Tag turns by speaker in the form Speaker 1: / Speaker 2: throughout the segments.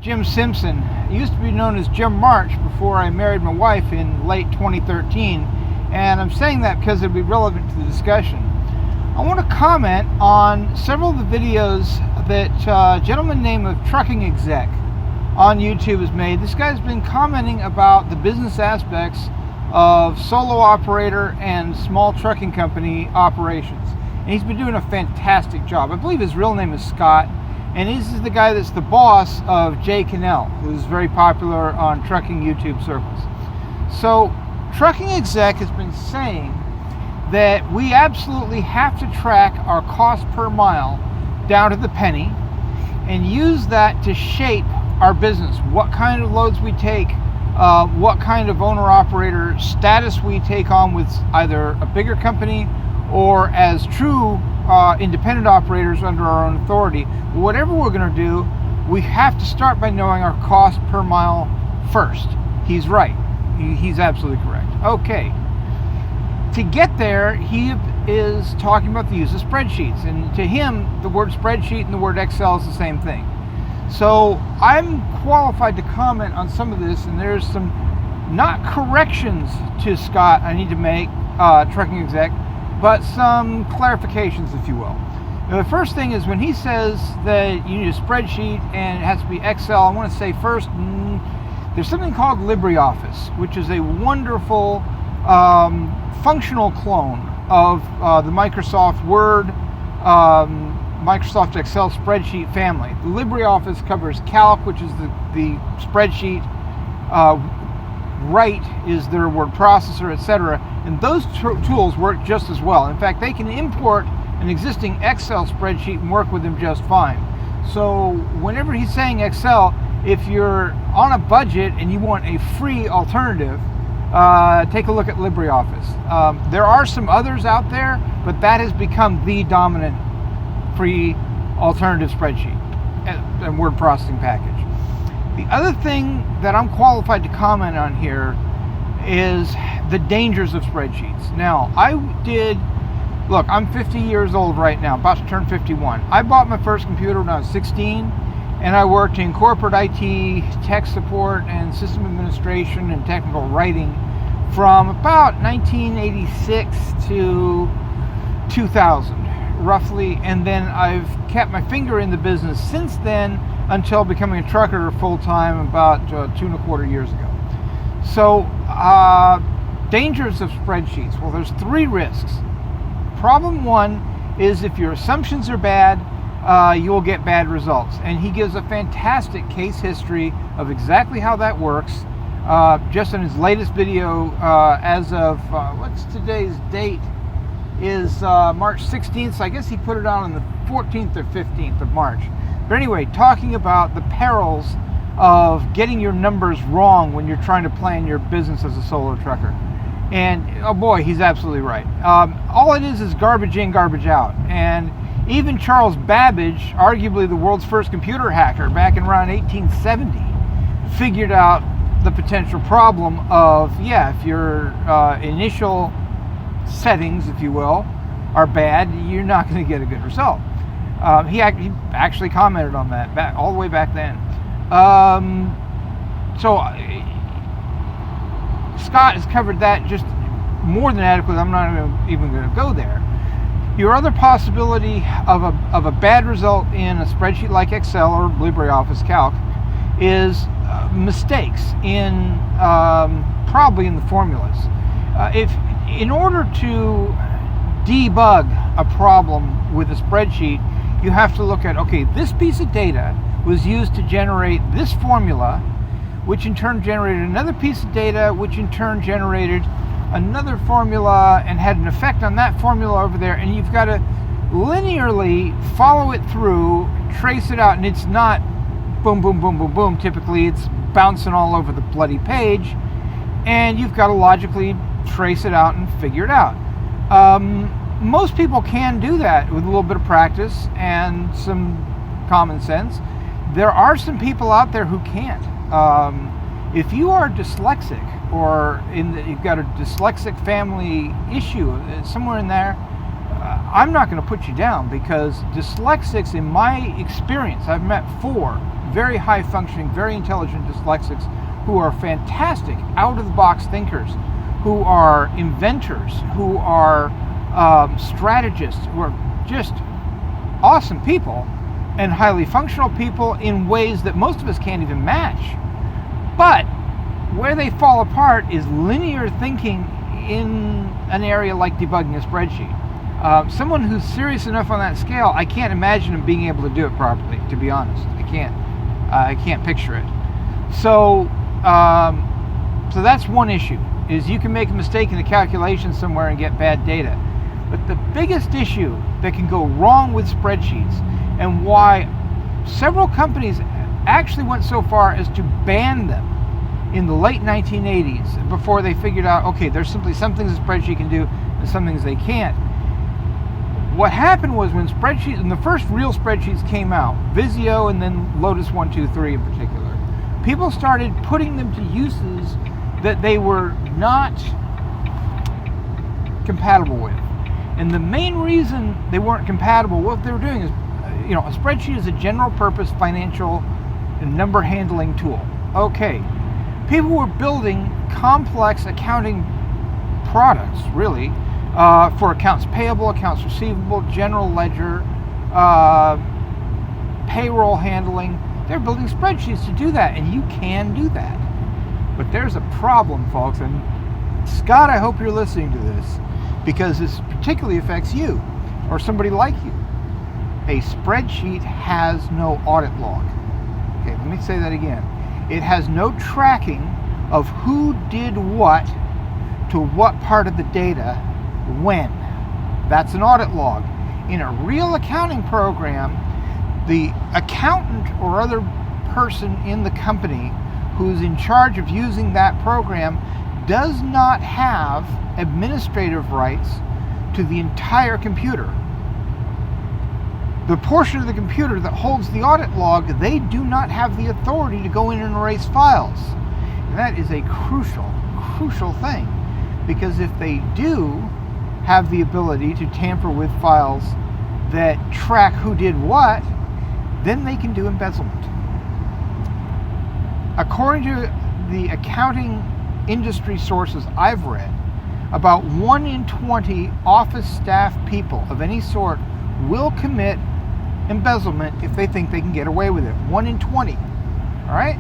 Speaker 1: Jim Simpson. I used to be known as Jim March before I married my wife in late 2013, and I'm saying that because it'll be relevant to the discussion. I want to comment on several of the videos that a gentleman named Trucking Exec on YouTube has made. This guy's been commenting about the business aspects of solo operator and small trucking company operations. And he's been doing a fantastic job. I believe his real name is Scott. And this is the guy that's the boss of Jay Cannell, who's very popular on trucking YouTube circles. So Trucking Exec has been saying that we absolutely have to track our cost per mile down to the penny and use that to shape our business, what kind of loads we take, what kind of owner-operator status we take on with either a bigger company or as true independent operators under our own authority. Whatever we're going to do, we have to start by knowing our cost per mile first. He's right. He's absolutely correct. Okay. To get there, he is talking about the use of spreadsheets. And to him, the word spreadsheet and the word Excel is the same thing. So I'm qualified to comment on some of this, and there's some not corrections to Scott I need to make, Trucking Exec, but some clarifications, if you will. Now, the first thing is when he says that you need a spreadsheet and it has to be Excel, I want to say first, there's something called LibreOffice, which is a wonderful functional clone of the Microsoft Word, Microsoft Excel spreadsheet family. The LibreOffice covers Calc, which is the spreadsheet, Write is their word processor, etc. And those tools work just as well. In fact, they can import an existing Excel spreadsheet and work with them just fine. So whenever he's saying Excel, if you're on a budget and you want a free alternative, take a look at LibreOffice. There are some others out there, but that has become the dominant free alternative spreadsheet and word processing package. The other thing that I'm qualified to comment on here is the dangers of spreadsheets. Now, look, I'm 50 years old right now, about to turn 51. I bought my first computer when I was 16, and I worked in corporate IT, tech support, and system administration and technical writing from about 1986 to 2000, roughly, and then I've kept my finger in the business since then until becoming a trucker full-time about 2.25 years ago. So, dangers of spreadsheets. Well, there's 3 risks. Problem 1 is if your assumptions are bad, you will get bad results. And he gives a fantastic case history of exactly how that works, just in his latest video as of, what's today's date? Is March 16th, so I guess he put it on the 14th or 15th of March. But anyway, talking about the perils of getting your numbers wrong when you're trying to plan your business as a solo trucker. And oh boy, he's absolutely right. All it is garbage in, garbage out. And even Charles Babbage, arguably the world's first computer hacker back in around 1870, figured out the potential problem of, if your initial settings, if you will, are bad, you're not going to get a good result. He actually commented on that all the way back then. So Scott has covered that just more than adequately. I'm not even going to go there. Your other possibility of a bad result in a spreadsheet like Excel or LibreOffice Calc is mistakes in probably in the formulas. In order to debug a problem with a spreadsheet, you have to look at, okay, this piece of data was used to generate this formula, which in turn generated another piece of data, which in turn generated another formula and had an effect on that formula over there. And you've got to linearly follow it through, trace it out, and it's not boom, boom, boom, boom, boom. Typically, it's bouncing all over the bloody page, and you've got to logically trace it out and figure it out. Most people can do that with a little bit of practice and some common sense. There are some people out there who can't. If you are dyslexic or you've got a dyslexic family issue somewhere in there, I'm not going to put you down, because dyslexics, in my experience, I've met 4 very high functioning, very intelligent dyslexics who are fantastic out of the box thinkers, who are inventors, who are strategists, who are just awesome people and highly functional people in ways that most of us can't even match. But where they fall apart is linear thinking in an area like debugging a spreadsheet. Someone who's serious enough on that scale, I can't imagine them being able to do it properly, to be honest. I can't picture it. So that's one issue, is you can make a mistake in a calculation somewhere and get bad data. But the biggest issue that can go wrong with spreadsheets, and why several companies actually went so far as to ban them in the late 1980s, before they figured out, okay, there's simply some things a spreadsheet can do and some things they can't. What happened was, when the first real spreadsheets came out, Visio and then Lotus 123 in particular, people started putting them to uses that they were not compatible with. And the main reason they weren't compatible, what they were doing is, a spreadsheet is a general purpose financial and number handling tool. Okay, people were building complex accounting products, really, for accounts payable, accounts receivable, general ledger, payroll handling. They're building spreadsheets to do that, and you can do that. But there's a problem, folks, and Scott, I hope you're listening to this, because this particularly affects you or somebody like you. A spreadsheet has no audit log. Okay, let me say that again. It has no tracking of who did what to what part of the data when. That's an audit log. In a real accounting program, the accountant or other person in the company who's in charge of using that program does not have administrative rights to the entire computer. The portion of the computer that holds the audit log, they do not have the authority to go in and erase files. And that is a crucial thing, because if they do have the ability to tamper with files that track who did what, then they can do embezzlement. According to the accounting industry sources I've read, about 1 in 20 office staff people of any sort will commit embezzlement if they think they can get away with it. 1 in 20. All right?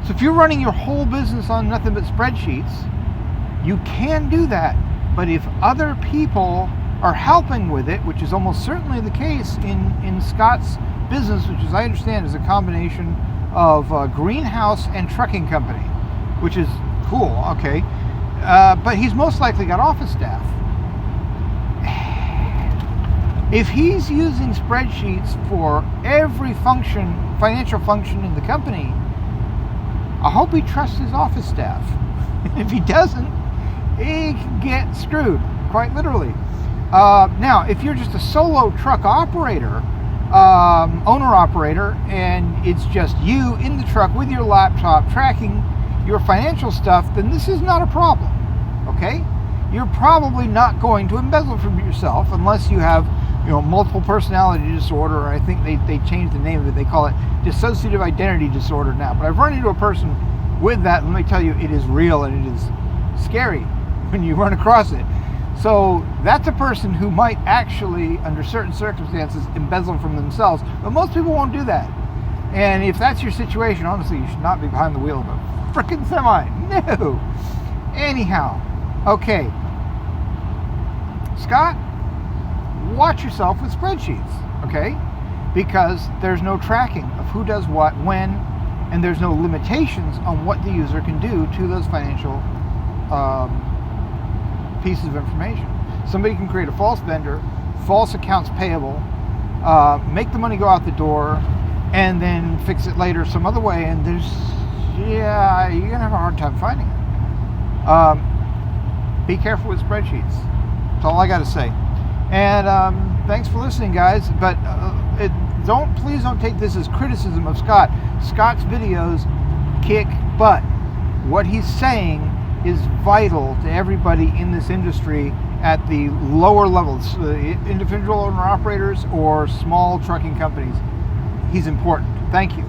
Speaker 1: So if you're running your whole business on nothing but spreadsheets, you can do that. But if other people are helping with it, which is almost certainly the case in Scott's business, which, as I understand, is a combination of greenhouse and trucking company, which is cool, okay. But he's most likely got office staff. If he's using spreadsheets for every financial function in the company, I hope he trusts his office staff. If he doesn't, he can get screwed, quite literally. Now, if you're just a solo truck operator, owner-operator, and it's just you in the truck with your laptop tracking your financial stuff, then this is not a problem, okay? You're probably not going to embezzle from yourself unless you have, multiple personality disorder, or I think they changed the name of it. They call it dissociative identity disorder now. But I've run into a person with that, and let me tell you, it is real and it is scary when you run across it. So that's a person who might actually, under certain circumstances, embezzle from themselves. But most people won't do that. And if that's your situation, honestly, you should not be behind the wheel of a frickin' semi. No. Anyhow, okay. Scott, watch yourself with spreadsheets, okay? Because there's no tracking of who does what, when, and there's no limitations on what the user can do to those financial pieces of information. Somebody can create a false vendor, false accounts payable, make the money go out the door, and then fix it later some other way, and you're gonna have a hard time finding it. Be careful with spreadsheets. That's all I gotta say. And thanks for listening, guys. But please don't take this as criticism of Scott. Scott's videos kick butt. What he's saying is vital to everybody in this industry at the lower levels, individual owner operators or small trucking companies. He's important. Thank you.